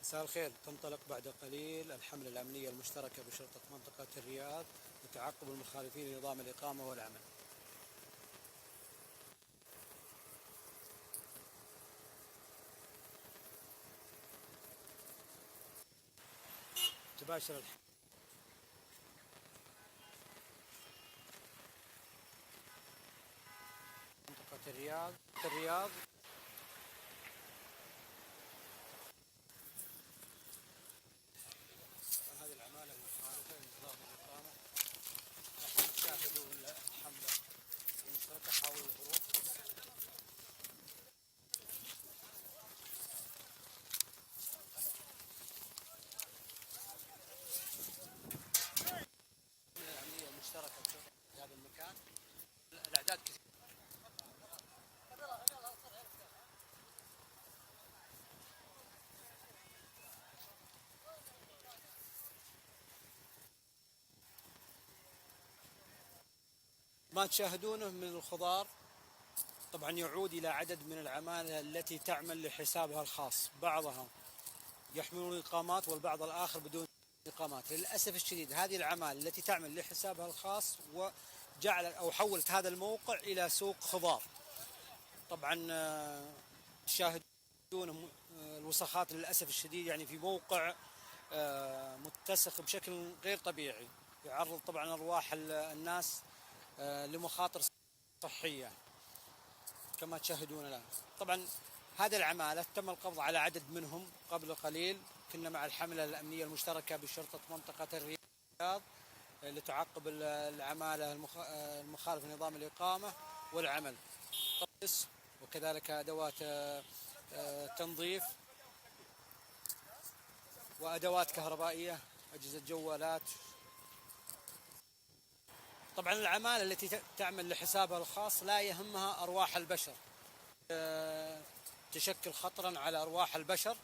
مساء الخير. تنطلق بعد قليل الحملة الأمنية المشتركة بشرطة منطقة الرياض لتعقب المخالفين لنظام الإقامة والعمل. تباشر منطقة الرياض هذه العمالة المخالفة لنظام الإقامة. نحن نشاهد الحملة المشتركة حول الهروب. الأمنية المشتركة في هذا المكان، الأعداد كثيرة. ما تشاهدونه من الخضار طبعا يعود إلى عدد من العمالة التي تعمل لحسابها الخاص، بعضها يحملون إقامات والبعض الآخر بدون إقامات. للأسف الشديد هذه العمالة التي تعمل لحسابها الخاص وجعلت أو حولت هذا الموقع إلى سوق خضار. طبعا تشاهدون الوسخات للأسف الشديد، يعني في موقع متسخ بشكل غير طبيعي، يعرض طبعا أرواح الناس لمخاطر صحية كما تشاهدون الآن. طبعا هذه العمالة تم القبض على عدد منهم قبل قليل، كنا مع الحملة الأمنية المشتركة بشرطة منطقة الرياض لتعقب العمالة المخالفة لنظام الإقامة والعمل، وكذلك أدوات تنظيف وأدوات كهربائية، أجهزة جوالات. طبعا العمالة التي تعمل لحسابها الخاص لا يهمها أرواح البشر، تشكل خطرا على أرواح البشر.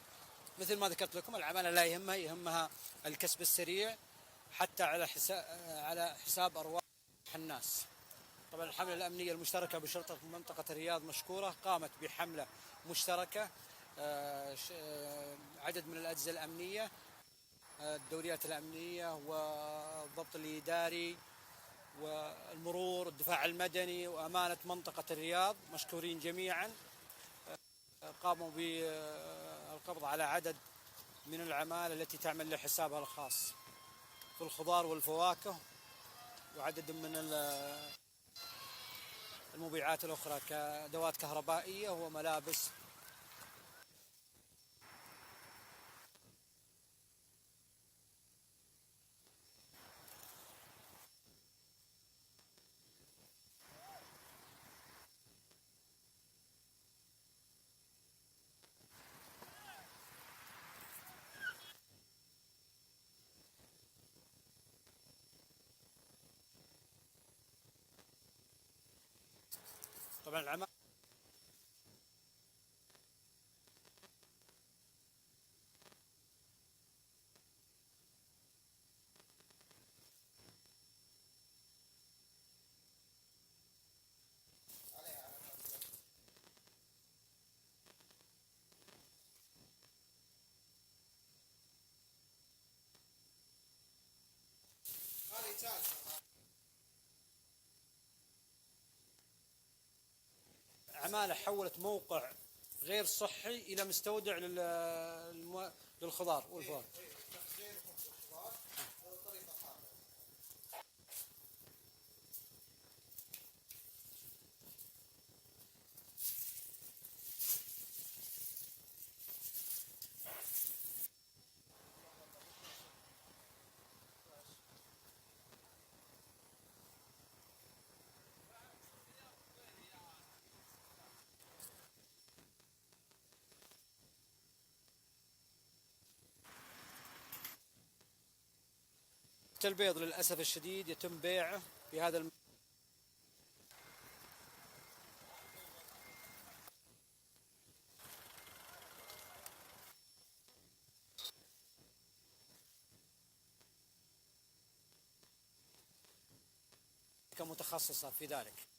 مثل ما ذكرت لكم، العمالة لا يهمها الكسب السريع حتى على حساب أرواح الناس. طبعا الحملة الأمنية المشتركة بشرطة منطقة الرياض مشكورة، قامت بحملة مشتركة، عدد من الأجهزة الأمنية، الدوريات الأمنية والضبط الإداري والمرور والدفاع المدني وأمانة منطقة الرياض، مشكورين جميعا. قاموا بالقبض على عدد من العمالة التي تعمل لحسابها الخاص في الخضار والفواكه، وعدد من المبيعات الأخرى كأدوات كهربائية وملابس. طبعا العمالة حولت موقع غير صحي إلى مستودع للخضار والفواكه. البيض للأسف الشديد يتم بيعه في هذا كمتخصصة في ذلك.